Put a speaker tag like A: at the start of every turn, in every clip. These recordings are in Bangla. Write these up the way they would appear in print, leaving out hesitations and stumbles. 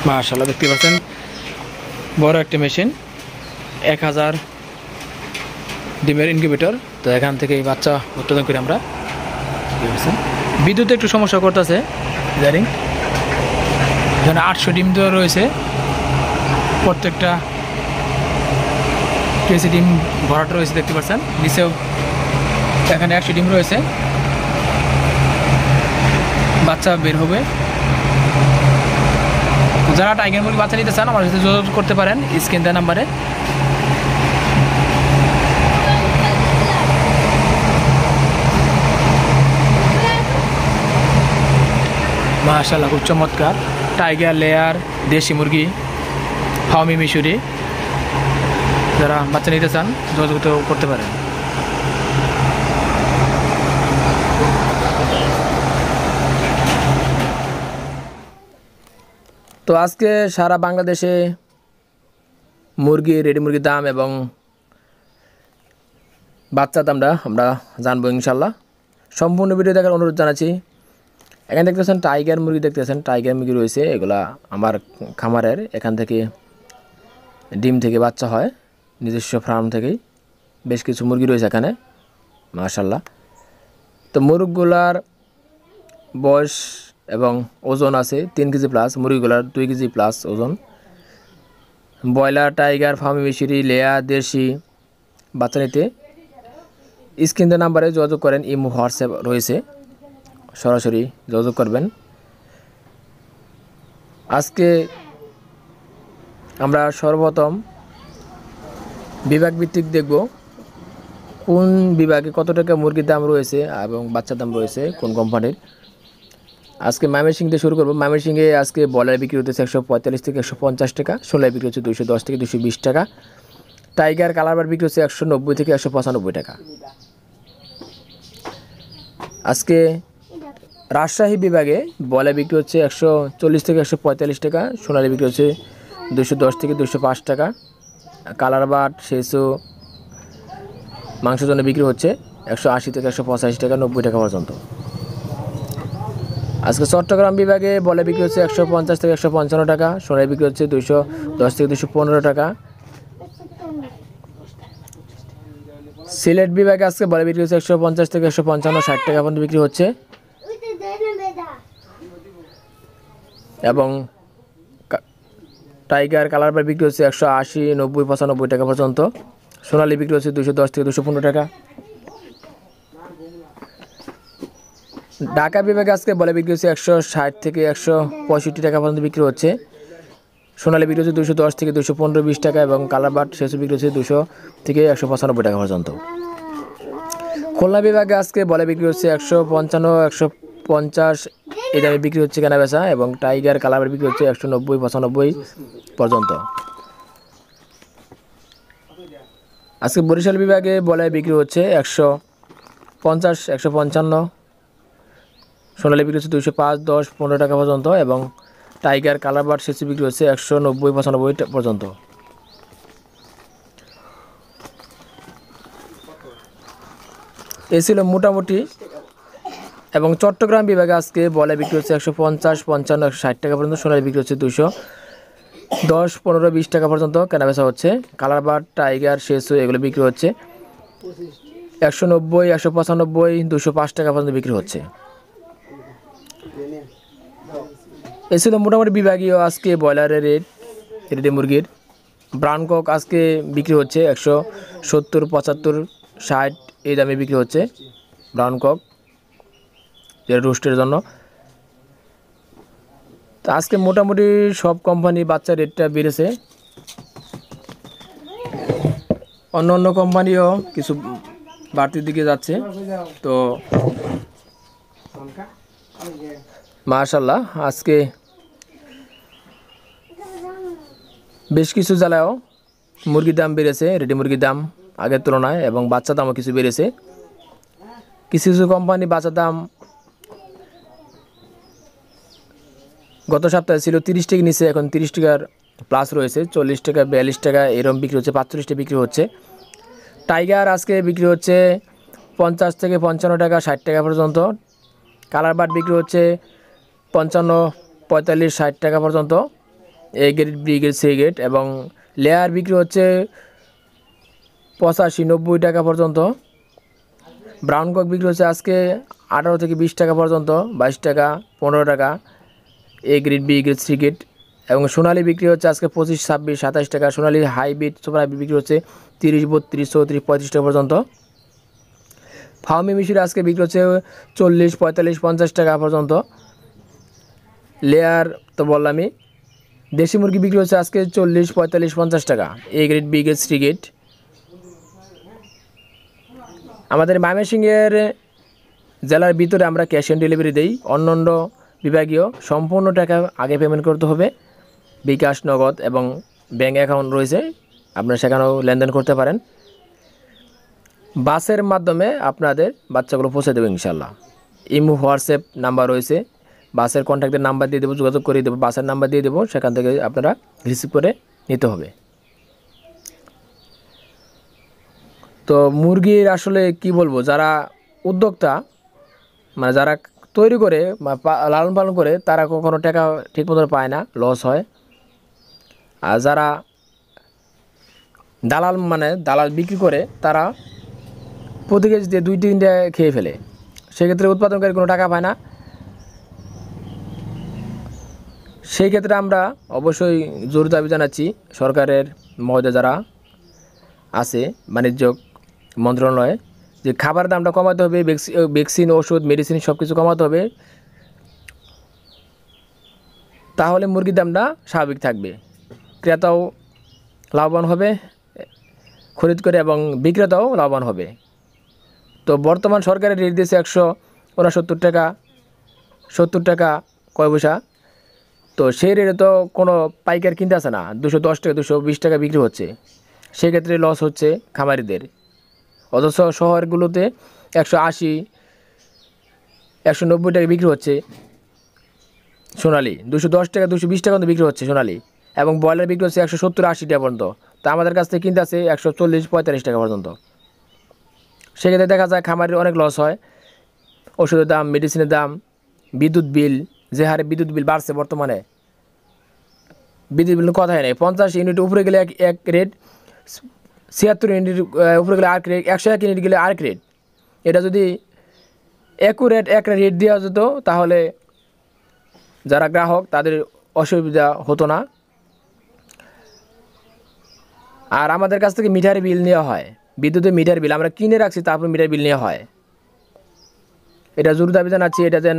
A: মাশাআল্লাহ দেখতে পাচ্ছেন বড় একটা মেশিন 1000 ডিমের ইনকিউবেটর। তো এখান থেকে এই বাচ্চা উৎপাদন করি আমরা। বিদ্যুৎ একটু সমস্যা করতেছে ইদারিং, যেন 800 ডিম দেওয়া রয়েছে, প্রত্যেকটা কেসি ডিম ভরাট রয়েছে দেখতে পাচ্ছেন। নিচেও এখানে 100 ডিম রয়েছে, বাচ্চা বের হবে। যারা টাইগার মুরগি বাচ্চা নিতে চান আমার সাথে যোগাযোগ করতে পারেন স্ক্রিন দেওয়া নাম্বারে। মাশাআল্লাহ খুব চমৎকার টাইগার লেয়ার দেশি মুরগি ফার্মি মিশরি, যারা বাচ্চা নিতে চান যোগাযোগ করতে পারেন। তো আজকে সারা বাংলাদেশে রেডি মুরগির দাম এবং বাচ্চার দামটা আমরা জানবো ইনশাল্লাহ। সম্পূর্ণ ভিডিও দেখার অনুরোধ জানাচ্ছি। এখানে দেখতেছেন টাইগার মুরগি, দেখতেছেন টাইগার মুরগি রয়েছে, এগুলা আমার খামারের, এখান থেকে ডিম থেকে বাচ্চা হয়, নিজস্ব ফার্ম থেকেই বেশ কিছু মুরগি রয়েছে এখানে মাশাল্লাহ। তো মুরগগুলার বয়স এবং ওজন আছে 3 কেজি প্লাস, মুরগিগুলার 2 কেজি প্লাস ওজন। ব্রয়লার, টাইগার, ফার্মি মিশরি, লেয়ার, দেশি বাচ্চা নিতে স্ক্রিন দেওয়া নাম্বারে যোগাযোগ করেন। ইমো, হোয়াটসঅ্যাপ রয়েছে, সরাসরি যোগাযোগ করবেন। আজকে আমরা সর্বপ্রথম বিভাগ ভিত্তিক দেখব কোন বিভাগে কত টাকা মুরগির দাম রয়েছে এবং বাচ্চার দাম রয়েছে কোন কোম্পানির। আজকে ময়মনসিংহ দিয়ে শুরু করবো। ময়মনসিংহে আজকে ব্রয়লার বিক্রি হতেছে 145 থেকে 150 টাকা, সোনালী বিক্রি হচ্ছে 210 থেকে 220 টাকা, টাইগার কালারবার বিক্রি হচ্ছে 190 থেকে 195 টাকা। আজকে রাজশাহী বিভাগে ব্রয়লার বিক্রি হচ্ছে 140 থেকে 145 টাকা, সোনালী বিক্রি হচ্ছে 210 থেকে 205 টাকা, কালারবাট সেসু মাংসের জন্য বিক্রি হচ্ছে 180 থেকে 185 টাকা, 90 টাকা পর্যন্ত। আজকে চট্টগ্রাম বিভাগে ব্রয়লার বিক্রি হচ্ছে 150 থেকে 155 টাকা, সোনালী বিক্রি হচ্ছে 210 থেকে 215 টাকা। সিলেট বিভাগে আজকে ব্রয়লার বিক্রি হচ্ছে 150 থেকে 155, 60 টাকা পর্যন্ত বিক্রি হচ্ছে, এবং টাইগার কালারবার বিক্রি হচ্ছে 180, 90, 95 টাকা পর্যন্ত, সোনালী বিক্রি হচ্ছে 210 থেকে 215 টাকা। ঢাকা বিভাগে আজকে ব্রয়লার বিক্রি হচ্ছে 160 থেকে 165 টাকা পর্যন্ত বিক্রি হচ্ছে, সোনালী বিক্রি হচ্ছে 210 থেকে 215-20 টাকা, এবং কালারবাট সেসু বিক্রি হচ্ছে 200 থেকে 195 টাকা পর্যন্ত। খুলনা বিভাগে আজকে ব্রয়লার বিক্রি হচ্ছে 155, 150 এই দামে বিক্রি হচ্ছে কেনা বেচা, এবং টাইগার কালারবার বিক্রি হচ্ছে 190, 95 পর্যন্ত। আজকে বরিশাল বিভাগে ব্রয়লার বিক্রি হচ্ছে 150, 155, সোনালী বিক্রি হচ্ছে 205, 10, 15 টাকা পর্যন্ত, এবং টাইগার কালারবাট সেসু বিক্রি হচ্ছে 190, 95 পর্যন্ত। এ ছিল মোটামুটি। এবং চট্টগ্রাম বিভাগে আজকে ব্রয়লার বিক্রি হচ্ছে 150, 55, 160 টাকা পর্যন্ত, সোনালী বিক্রি হচ্ছে 210, 15, 20 টাকা পর্যন্ত কেনাবেচা হচ্ছে। কালারবাট, টাইগার, সেসু এগুলো বিক্রি হচ্ছে 190, 195, 205 টাকা পর্যন্ত বিক্রি হচ্ছে। এ ছিল মোটামুটি বিভাগীয় আজকে ব্রয়লারের রেট। রেডি মুরগির ব্রাউন কক আজকে বিক্রি হচ্ছে 170, 75, 60 এই দামে বিক্রি হচ্ছে ব্রাউন কক, যেটা রোস্টের জন্য। তো আজকে মোটামুটি সব কোম্পানি বাচ্চার রেটটা বেড়েছে, অন্য অন্য কোম্পানিও কিছু বাড়তির দিকে যাচ্ছে। তো মাশাআল্লাহ আজকে বেশ কিছু জেলায়ও মুরগির দাম বেড়েছে, রেডি মুরগির দাম আগের তুলনায়, এবং বাচ্চার দামও কিছু বেড়েছে। কিছু কিছু কোম্পানি বাচ্চার দাম গত সপ্তাহে ছিল 30 টাকা নিচে, এখন 30 টাকার প্লাস রয়েছে, 40 টাকা, 42 টাকা এরকম বিক্রি হচ্ছে, 45 টাকা বিক্রি হচ্ছে। টাইগার আজকে বিক্রি হচ্ছে 50 থেকে 55 টাকা, 60 টাকা পর্যন্ত। কালারবাট বিক্রি হচ্ছে 55, 45, 60 টাকা পর্যন্ত। A grade, B grade, C grade, এবং লেয়ার বিক্রি হচ্ছে 85-90 টাকা পর্যন্ত। ব্রাউন কক বিক্রি হচ্ছে আজকে 18 থেকে 20 টাকা পর্যন্ত, 22 টাকা, 15 টাকা A grade, B grade, C grade. এবং সোনালি বিক্রি হচ্ছে আজকে 25, 26, 27 টাকা। সোনালি হাইব্রিড, সুপার হাইব্রিড বিক্রি হচ্ছে 30, 32, 34, 35 টাকা পর্যন্ত। ফার্মি মিশরি আজকে বিক্রি হচ্ছে 40, 45, 50 টাকা পর্যন্ত। লেয়ার তো বললামই। দেশি মুরগি বিক্রি হচ্ছে আজকে 40, 45, 50 টাকা A grade, B grade, C grade. আমাদের ময়মনসিংহের জেলার ভিতরে আমরা ক্যাশ অন ডেলিভারি দিই। অন্যান্য বিভাগীয় সম্পূর্ণ টাকা আগে পেমেন্ট করতে হবে। বিকাশ, নগদ এবং ব্যাঙ্ক অ্যাকাউন্ট রয়েছে, আপনারা সেখানেও লেনদেন করতে পারেন। বাসের মাধ্যমে আপনাদের বাচ্চাগুলো পৌঁছে দেবে ইনশাল্লাহ। ইমো, হোয়াটসঅ্যাপ নাম্বার রয়েছে, বাসের কন্ট্যাক্টের নাম্বার দিয়ে দেবো, যোগাযোগ করে দেবো, বাসের নাম্বার দিয়ে দেবো, সেখান থেকে আপনারা রিসিভ করে নিতে হবে। তো মুরগির আসলে কি বলবো, যারা উদ্যোক্তা, মানে যারা তৈরি করে লালন পালন করে, তারা কখনো টাকা ঠিক মতো পায় না, লস হয়। আর যারা দালাল, মানে দালাল বিক্রি করে, তারা প্রতি কেজিতে 2-3টা খেয়ে ফেলে, সেক্ষেত্রে উৎপাদনকারী কোনো টাকা পায় না। সেই ক্ষেত্রে আমরা অবশ্যই জোর দাবি জানাচ্ছি সরকারের মহোদয় যারা আছে, বাণিজ্য মন্ত্রণালয়ে, যে খাবার দামটা কমাতে হবে, ভ্যাকসিন, ওষুধ, মেডিসিন সব কিছু কমাতে হবে, তাহলে মুরগির দামটা স্বাভাবিক থাকবে, ক্রেতাও লাভবান হবে খরিদ করে, এবং বিক্রেতাও লাভবান হবে। তো বর্তমান সরকারের রেট দিয়েছে 169 টাকা, 70 টাকা কয় পয়সা। তো সেই রেটে তো কোনো পাইকার কিনতে আসে না, 210 টাকা, 220 টাকা বিক্রি হচ্ছে, সেক্ষেত্রে লস হচ্ছে খামারিদের। অথচ শহরগুলোতে 180, 190 টাকা বিক্রি হচ্ছে সোনালি, 210 টাকা, 220 টাকা বিক্রি হচ্ছে সোনালি, এবং ব্রয়লার বিক্রি হচ্ছে 170, 80 টাকা পর্যন্ত। তা আমাদের কাছ থেকে কিনতে আছে 140, 45 টাকা পর্যন্ত। সেক্ষেত্রে দেখা যায় খামারের অনেক লস হয়। ওষুধের দাম, মেডিসিনের দাম, বিদ্যুৎ বিল, যে হারে বিদ্যুৎ বিল বাড়ছে বর্তমানে, বিদ্যুৎ বিল কথাই নেই। 50 ইউনিট উপরে গেলে এক রেট, 76 ইউনিট উপরে গেলে আরেক রেট, 101 ইউনিট গেলে আরেক রেট। এটা যদি অ্যাকুরেট একটা রেট দেওয়া যেত, তাহলে যারা গ্রাহক তাদের অসুবিধা হতো না। আর আমাদের কাছ থেকে মিটার বিল নেওয়া হয়, বিদ্যুতের মিটার বিল আমরা কিনে রাখছি, তারপর মিটার বিল নেওয়া হয়। এটা জোর দাবি জানাচ্ছি, এটা যেন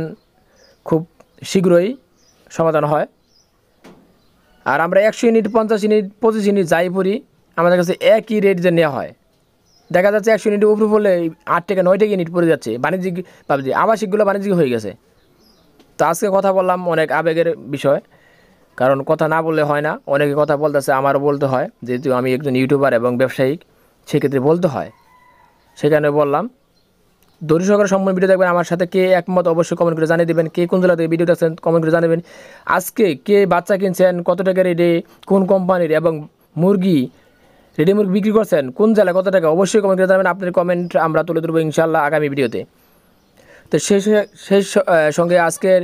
A: খুব শীঘ্রই সমাধান হয়। আর আমরা 100 ইউনিট, 50 ইউনিট, 25 ইউনিট যাই পড়ি, আমাদের কাছে একই রেট যে নেওয়া হয়। দেখা যাচ্ছে 100 ইউনিটের উপরে পড়লে 8 টাকা, 9 টাকা ইউনিট পড়ে যাচ্ছে। বাণিজ্যিক ভাবছি, আবাসিকগুলো বাণিজ্যিক হয়ে গেছে। তো আজকে কথা বললাম অনেক আবেগের বিষয়, কারণ কথা না বললে হয় না। অনেকে কথা বলতেছে, আমারও বলতে হয়, যেহেতু আমি একজন ইউটিউবার এবং ব্যবসায়িক, সেক্ষেত্রে বলতে হয়, সেখানে বললাম। ধৈর্য সহকারে সম্পূর্ণ ভিডিও দেখবেন। আমার সাথে কে একমত অবশ্যই কমেন্ট করে জানিয়ে দেবেন। কে কোন জেলা থেকে ভিডিও দেখছেন কমেন্ট করে জানাবেন। আজকে কে বাচ্চা কিনছেন, কত টাকা রেটে, কোন কোম্পানির, এবং মুরগি, রেডি মুরগি বিক্রি করছেন কোন জেলায়, কত টাকা, অবশ্যই কমেন্ট করে জানাবেন। আপনার কমেন্ট আমরা তুলে ধরবো ইনশাল্লাহ আগামী ভিডিওতে। তো সেই সঙ্গে আজকের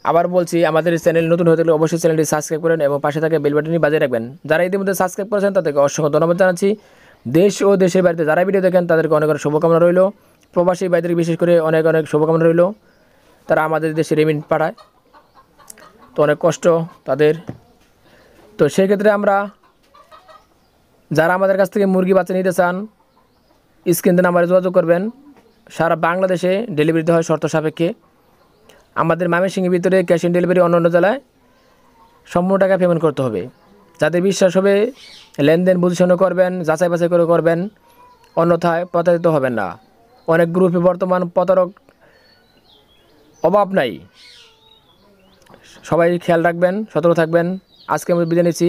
A: আবার বলছি, আমাদের চ্যানেল নতুন হয়ে থাকলে অবশ্যই চ্যানেলটি সাবস্ক্রাইব করেন এবং পাশে থাকা বেল বাটনটি বাজিয়ে রাখবেন। যারা ইতিমধ্যে সাবস্ক্রাইব করেছেন তাদেরকে অসংখ্য ধন্যবাদ জানাচ্ছি। দেশ ও দেশের বাড়িতে যারা ভিডিও দেখেন তাদেরকে অনেক অনেক শুভকামনা রইল। প্রবাসী ভাইদের বিশেষ করে অনেক অনেক শুভকামনা রইল। তারা আমাদের দেশে রেমিট পাঠায়, তো অনেক কষ্ট তাদের। তো সেক্ষেত্রে আমরা, যারা আমাদের কাছ থেকে মুরগি বাচ্চা নিতে চান, স্ক্রিনে নাম্বারে যোগাযোগ করবেন। সারা বাংলাদেশে ডেলিভারি দেওয়া হয় শর্ত সাপেক্ষে। আমাদের ময়মনসিংহের ভিতরে ক্যাশ অন ডেলিভারি, অন্যান্য জেলায় সম্পূর্ণ টাকা পেমেন্ট করতে হবে। যাদের বিশ্বাস হবে লেনদেন বুঝে করবেন, যাচাই বাছাই করে করবেন, অন্যথায় প্রতারিত হবেন না। অনেক গ্রুপে বর্তমান প্রতারক অভাব নাই। সবাই খেয়াল রাখবেন, সতর্ক থাকবেন। আজকে আমি বিদায় নিচ্ছি।